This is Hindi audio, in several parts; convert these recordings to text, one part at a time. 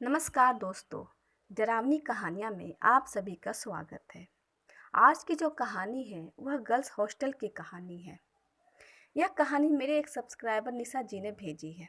नमस्कार दोस्तों। डरावनी कहानियाँ में आप सभी का स्वागत है। आज की जो कहानी है वह गर्ल्स हॉस्टल की कहानी है। यह कहानी मेरे एक सब्सक्राइबर निशा जी ने भेजी है।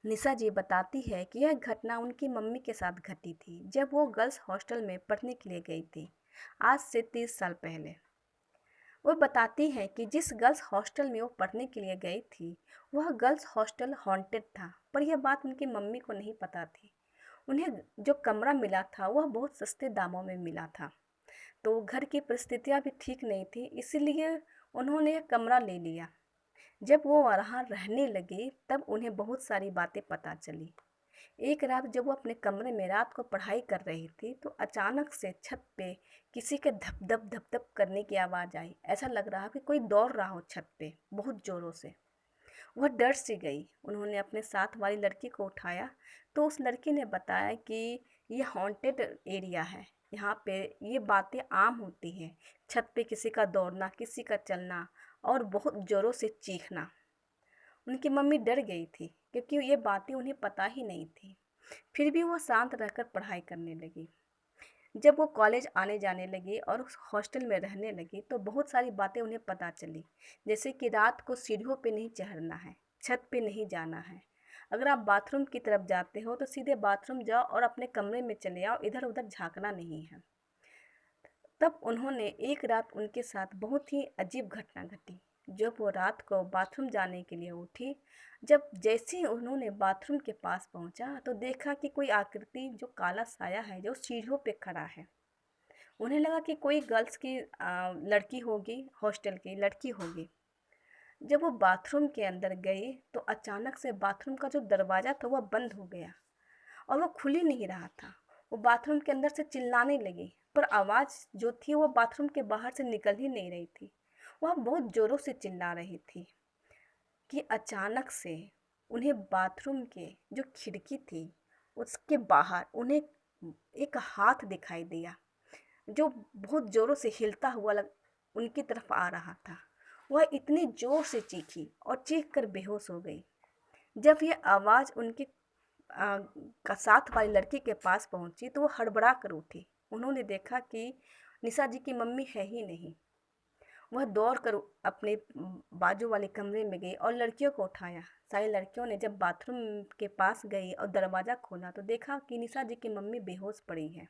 निशा जी बताती है कि यह घटना उनकी मम्मी के साथ घटी थी जब वो गर्ल्स हॉस्टल में पढ़ने के लिए गई थी, आज से 30 साल पहले। वो बताती है कि जिस गर्ल्स हॉस्टल में वो पढ़ने के लिए गई थी वह गर्ल्स हॉस्टल हॉन्टेड था, पर यह बात उनकी मम्मी को नहीं पता थी। उन्हें जो कमरा मिला था वह बहुत सस्ते दामों में मिला था, तो घर की परिस्थितियां भी ठीक नहीं थी, इसीलिए उन्होंने यह कमरा ले लिया। जब वो वहाँ रहने लगे तब उन्हें बहुत सारी बातें पता चली। एक रात जब वो अपने कमरे में रात को पढ़ाई कर रही थी तो अचानक से छत पे किसी के धप धप धप धप करने की आवाज़ आई। ऐसा लग रहा कि कोई दौड़ रहा हो छत पे बहुत ज़ोरों से। वह डर सी गई। उन्होंने अपने साथ वाली लड़की को उठाया तो उस लड़की ने बताया कि ये हॉन्टेड एरिया है, यहाँ पे ये बातें आम होती हैं। छत पे किसी का दौड़ना, किसी का चलना और बहुत ज़ोरों से चीखना। उनकी मम्मी डर गई थी क्योंकि ये बातें उन्हें पता ही नहीं थी। फिर भी वो शांत रहकर पढ़ाई करने लगी। जब वो कॉलेज आने जाने लगी और उस हॉस्टल में रहने लगी तो बहुत सारी बातें उन्हें पता चली, जैसे कि रात को सीढ़ियों पे नहीं चढ़ना है, छत पे नहीं जाना है। अगर आप बाथरूम की तरफ जाते हो तो सीधे बाथरूम जाओ और अपने कमरे में चले आओ, इधर उधर झांकना नहीं है। तब उन्होंने एक रात उनके साथ बहुत ही अजीब घटना घटी। जब वो रात को बाथरूम जाने के लिए उठी, जब जैसे ही उन्होंने बाथरूम के पास पहुंचा तो देखा कि कोई आकृति जो काला साया है जो सीढ़ियों पे खड़ा है। उन्हें लगा कि कोई गर्ल्स की लड़की होगी, हॉस्टल की लड़की होगी। जब वो बाथरूम के अंदर गई तो अचानक से बाथरूम का जो दरवाज़ा था वह बंद हो गया और वो खुल ही नहीं रहा था। वो बाथरूम के अंदर से चिल्लाने लगी, पर आवाज़ जो थी वो बाथरूम के बाहर से निकल ही नहीं रही थी। वह बहुत ज़ोरों से चिल्ला रही थी कि अचानक से उन्हें बाथरूम के जो खिड़की थी उसके बाहर उन्हें एक हाथ दिखाई दिया जो बहुत ज़ोरों से हिलता हुआ उनकी तरफ आ रहा था। वह इतनी ज़ोर से चीखी और चीख कर बेहोश हो गई। जब यह आवाज़ उनके का साथ वाली लड़की के पास पहुंची तो वो हड़बड़ा कर उठी। उन्होंने देखा कि निशा जी की मम्मी है ही नहीं। वह दौड़ कर अपने बाजू वाले कमरे में गई और लड़कियों को उठाया। सारी लड़कियों ने जब बाथरूम के पास गई और दरवाज़ा खोला तो देखा कि निशा जी की मम्मी बेहोश पड़ी है।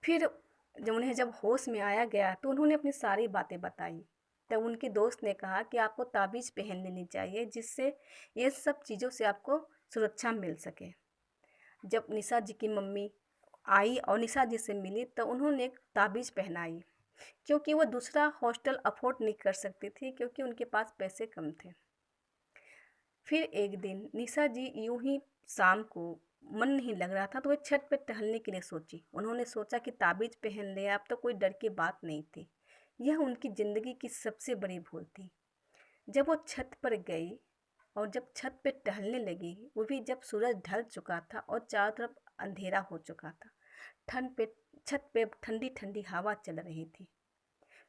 फिर जब होश में आया गया तो उन्होंने अपनी सारी बातें बताई। तब उनके दोस्त ने कहा कि आपको ताबीज़ पहन लेनी चाहिए जिससे ये सब चीज़ों से आपको सुरक्षा मिल सके। जब निशा जी की मम्मी आई और निशा जी से मिली तो उन्होंने एक ताबीज़ पहनाई, क्योंकि वो दूसरा हॉस्टल अफोर्ड नहीं कर सकती थी क्योंकि उनके पास पैसे कम थे। फिर एक दिन निशा जी यूं ही शाम को मन नहीं लग रहा था तो वे छत पर टहलने के लिए सोची। उन्होंने सोचा कि ताबीज़ पहन ले, अब तो कोई डर की बात नहीं थी। यह उनकी ज़िंदगी की सबसे बड़ी भूल थी। जब वो छत पर गई और जब छत पे टहलने लगी, वो भी जब सूरज ढल चुका था और चारों तरफ अंधेरा हो चुका था, ठंड पे छत पे ठंडी ठंडी हवा चल रही थी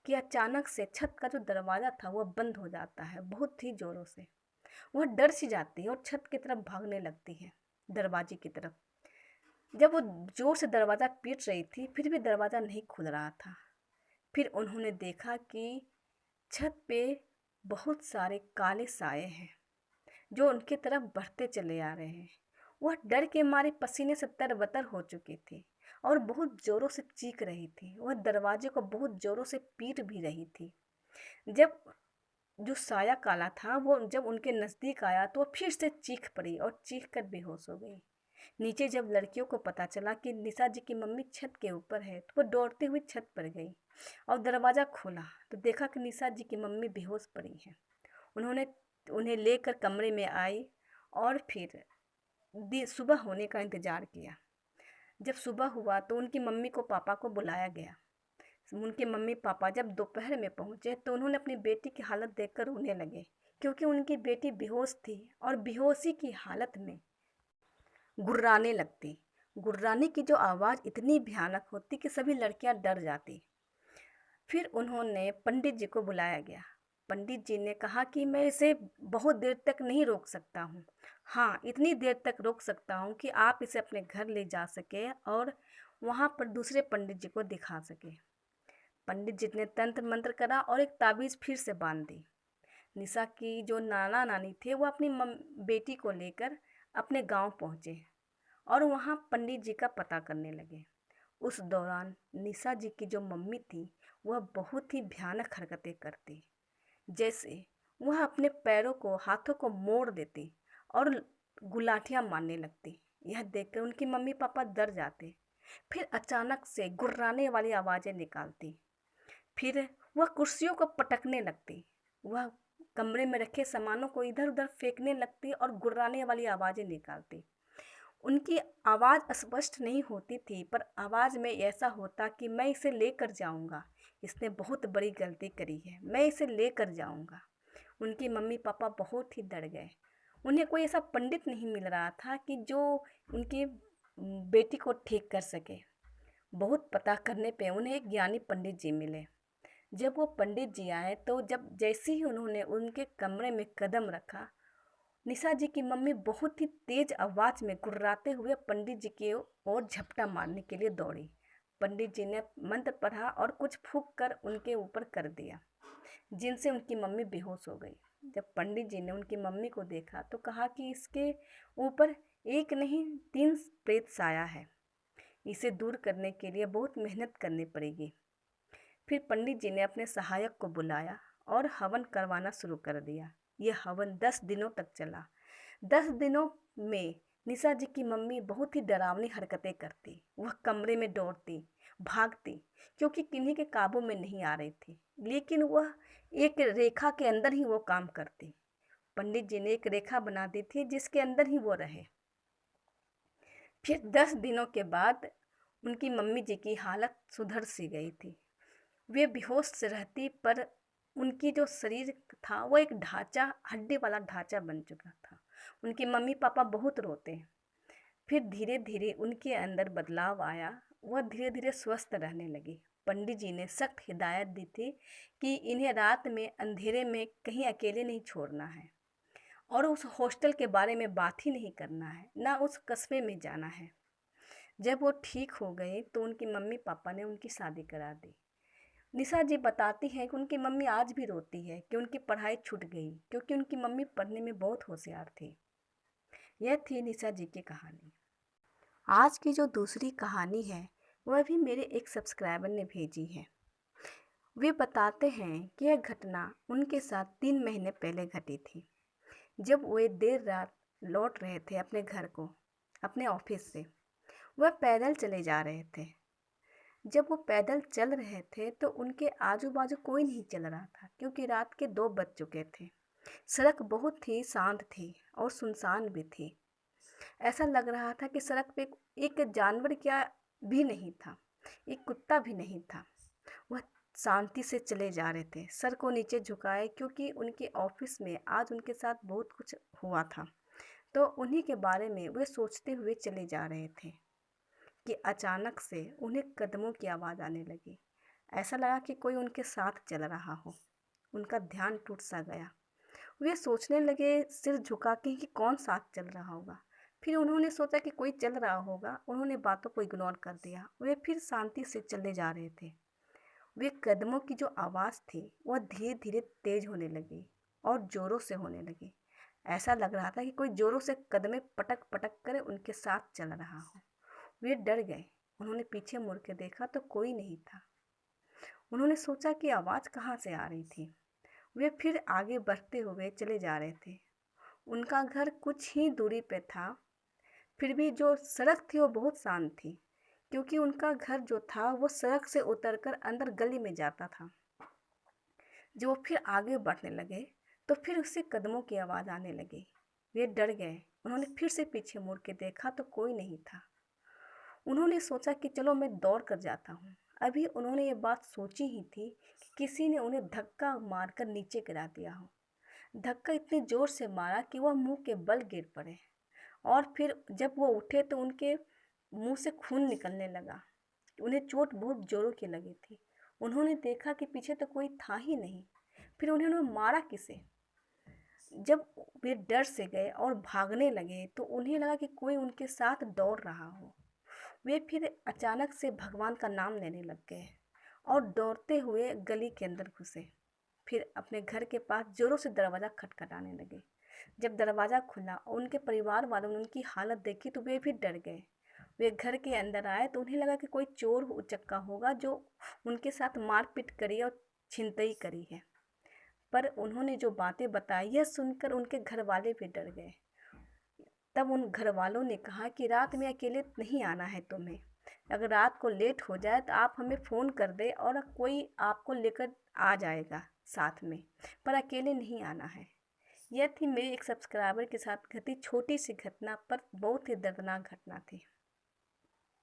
कि अचानक से छत का जो दरवाज़ा था वह बंद हो जाता है बहुत ही ज़ोरों से। वह डर सी जाती है और छत की तरफ भागने लगती है, दरवाजे की तरफ। जब वो जोर से दरवाज़ा पीट रही थी फिर भी दरवाज़ा नहीं खुल रहा था। फिर उन्होंने देखा कि छत पे बहुत सारे काले साए हैं जो उनकी तरफ बढ़ते चले आ रहे हैं। वह डर के मारे पसीने से तरबतर हो चुकी थी और बहुत ज़ोरों से चीख रही थी। वह दरवाजे को बहुत ज़ोरों से पीट भी रही थी। जब जो साया काला था वो जब उनके नज़दीक आया तो वो फिर से चीख पड़ी और चीख कर बेहोश हो गई। नीचे जब लड़कियों को पता चला कि निशा जी की मम्मी छत के ऊपर है तो वो दौड़ती हुई छत पर गई और दरवाज़ा खोला तो देखा कि निशा जी की मम्मी बेहोश पड़ी है। उन्होंने उन्हें लेकर कमरे में आई और फिर सुबह होने का इंतज़ार किया। जब सुबह हुआ तो उनकी मम्मी को पापा को बुलाया गया। उनके मम्मी पापा जब दोपहर में पहुंचे तो उन्होंने अपनी बेटी की हालत देखकर रोने लगे, क्योंकि उनकी बेटी बेहोश थी और बेहोशी की हालत में गुर्राने लगती। गुर्राने की जो आवाज़ इतनी भयानक होती कि सभी लड़कियां डर जाती। फिर उन्होंने पंडित जी को बुलाया गया। पंडित जी ने कहा कि मैं इसे बहुत देर तक नहीं रोक सकता हूँ। हाँ, इतनी देर तक रोक सकता हूँ कि आप इसे अपने घर ले जा सके और वहाँ पर दूसरे पंडित जी को दिखा सके। पंडित जी ने तंत्र मंत्र करा और एक ताबीज़ फिर से बांध दी। निशा की जो नाना नानी थे वो अपनी बेटी को लेकर अपने गांव पहुँचे और वहाँ पंडित जी का पता करने लगे। उस दौरान निशा जी की जो मम्मी थी वह बहुत ही भयानक हरकतें करती, जैसे वह अपने पैरों को हाथों को मोड़ देती और गुलाटियाँ मारने लगती। यह देखकर उनकी मम्मी पापा डर जाते। फिर अचानक से गुर्राने वाली आवाज़ें निकालती। फिर वह कुर्सियों को पटकने लगती। वह कमरे में रखे सामानों को इधर उधर फेंकने लगती और गुर्राने वाली आवाज़ें निकालती। उनकी आवाज़ स्पष्ट नहीं होती थी, पर आवाज़ में ऐसा होता कि मैं इसे लेकर जाऊंगा, इसने बहुत बड़ी गलती करी है, मैं इसे लेकर जाऊंगा। उनकी मम्मी पापा बहुत ही डर गए। उन्हें कोई ऐसा पंडित नहीं मिल रहा था कि जो उनकी बेटी को ठीक कर सके। बहुत पता करने पे उन्हें एक ज्ञानी पंडित जी मिले। जब वो पंडित जी आए तो जैसे ही उन्होंने उनके कमरे में कदम रखा, निशा जी की मम्मी बहुत ही तेज आवाज में गुर्राते हुए पंडित जी की ओर झपटा मारने के लिए दौड़ी। पंडित जी ने मंत्र पढ़ा और कुछ फूंक कर उनके ऊपर कर दिया, जिनसे उनकी मम्मी बेहोश हो गई। जब पंडित जी ने उनकी मम्मी को देखा तो कहा कि इसके ऊपर एक नहीं 3 प्रेत साया है, इसे दूर करने के लिए बहुत मेहनत करनी पड़ेगी। फिर पंडित जी ने अपने सहायक को बुलाया और हवन करवाना शुरू कर दिया। यह हवन 10 दिनों तक चला। 10 दिनों में निशा जी की मम्मी बहुत ही डरावनी हरकतें करती। वह कमरे में दौड़ती, भागती, क्योंकि किन्हीं के काबू में नहीं आ रही थी, लेकिन वह एक रेखा के अंदर ही वो काम करती। पंडित जी ने एक रेखा बना दी थी जिसके अंदर ही वो रहे। फिर 10 दिनों के बाद उनकी मम्मी जी की हालत सुधर सी गई थी। वे बेहोश से रहती, पर उनकी जो शरीर था वो एक ढांचा, हड्डी वाला ढांचा बन चुका था। उनकी मम्मी पापा बहुत रोते। फिर धीरे धीरे उनके अंदर बदलाव आया। वह धीरे धीरे स्वस्थ रहने लगी। पंडित जी ने सख्त हिदायत दी थी कि इन्हें रात में अंधेरे में कहीं अकेले नहीं छोड़ना है और उस हॉस्टल के बारे में बात ही नहीं करना है, ना उस कस्बे में जाना है। जब वो ठीक हो गए तो उनकी मम्मी पापा ने उनकी शादी करा दी। निशा जी बताती हैं कि उनकी मम्मी आज भी रोती है कि उनकी पढ़ाई छूट गई, क्योंकि उनकी मम्मी पढ़ने में बहुत होशियार थी। यह थी निशा जी की कहानी। आज की जो दूसरी कहानी है वह भी मेरे एक सब्सक्राइबर ने भेजी है। वे बताते हैं कि यह घटना उनके साथ 3 महीने पहले घटी थी, जब वे देर रात लौट रहे थे अपने घर को अपने ऑफिस से। वह पैदल चले जा रहे थे। जब वो पैदल चल रहे थे तो उनके आजू बाजू कोई नहीं चल रहा था, क्योंकि रात के 2 बज चुके थे। सड़क बहुत ही शांत थी और सुनसान भी थी। ऐसा लग रहा था कि सड़क पे एक जानवर क्या भी नहीं था, एक कुत्ता भी नहीं था। वह शांति से चले जा रहे थे, सर को नीचे झुकाए, क्योंकि उनके ऑफिस में आज उनके साथ बहुत कुछ हुआ था। तो उन्हीं के बारे में वे सोचते हुए चले जा रहे थे कि अचानक से उन्हें कदमों की आवाज़ आने लगी। ऐसा लगा कि कोई उनके साथ चल रहा हो। उनका ध्यान टूट सा गया। वे सोचने लगे सिर झुका के कि कौन साथ चल रहा होगा। फिर उन्होंने सोचा कि कोई चल रहा होगा। उन्होंने बातों को इग्नोर कर दिया। वे फिर शांति से चले जा रहे थे। वे कदमों की जो आवाज़ थी वह धीरे धीरे तेज होने लगी और ज़ोरों से होने लगी। ऐसा लग रहा था कि कोई ज़ोरों से कदमें पटक पटक कर उनके साथ चल रहा हो। वे डर गए। उन्होंने पीछे मुड़ के देखा तो कोई नहीं था। उन्होंने सोचा कि आवाज़ कहाँ से आ रही थी। वे फिर आगे बढ़ते हुए चले जा रहे थे। उनका घर कुछ ही दूरी पे था, फिर भी जो सड़क थी वो बहुत शांत थी, क्योंकि उनका घर जो था वो सड़क से उतरकर अंदर गली में जाता था। जब वो फिर आगे बढ़ने लगे तो फिर उससे कदमों की आवाज़ आने लगी। वे डर गए। उन्होंने फिर से पीछे मुड़ के देखा तो कोई नहीं था। उन्होंने सोचा कि चलो मैं दौड़ कर जाता हूँ। अभी उन्होंने ये बात सोची ही थी कि किसी ने उन्हें धक्का मारकर नीचे गिरा दिया हो। धक्का इतने ज़ोर से मारा कि वह मुंह के बल गिर पड़े, और फिर जब वो उठे तो उनके मुंह से खून निकलने लगा। उन्हें चोट बहुत ज़ोरों की लगी थी। उन्होंने देखा कि पीछे तो कोई था ही नहीं। फिर उन्होंने मारा किसे? जब वे डर से गए और भागने लगे तो उन्हें लगा कि कोई उनके साथ दौड़ रहा हो। वे फिर अचानक से भगवान का नाम लेने लग गए और दौड़ते हुए गली के अंदर घुसे। फिर अपने घर के पास जोरों से दरवाज़ा खटखटाने लगे। जब दरवाज़ा खुला और उनके परिवार वालों ने उनकी हालत देखी तो वे भी डर गए। वे घर के अंदर आए तो उन्हें लगा कि कोई चोर उचक्का होगा जो उनके साथ मारपीट करी और छिनतई करी है। पर उन्होंने जो बातें बताई यह सुनकर उनके घर वाले भी डर गए। तब उन घर वालों ने कहा कि रात में अकेले नहीं आना है तुम्हें। अगर रात को लेट हो जाए तो आप हमें फ़ोन कर दे और कोई आपको लेकर आ जाएगा साथ में, पर अकेले नहीं आना है। यह थी मेरी एक सब्सक्राइबर के साथ घटी छोटी सी घटना, पर बहुत ही दर्दनाक घटना थी।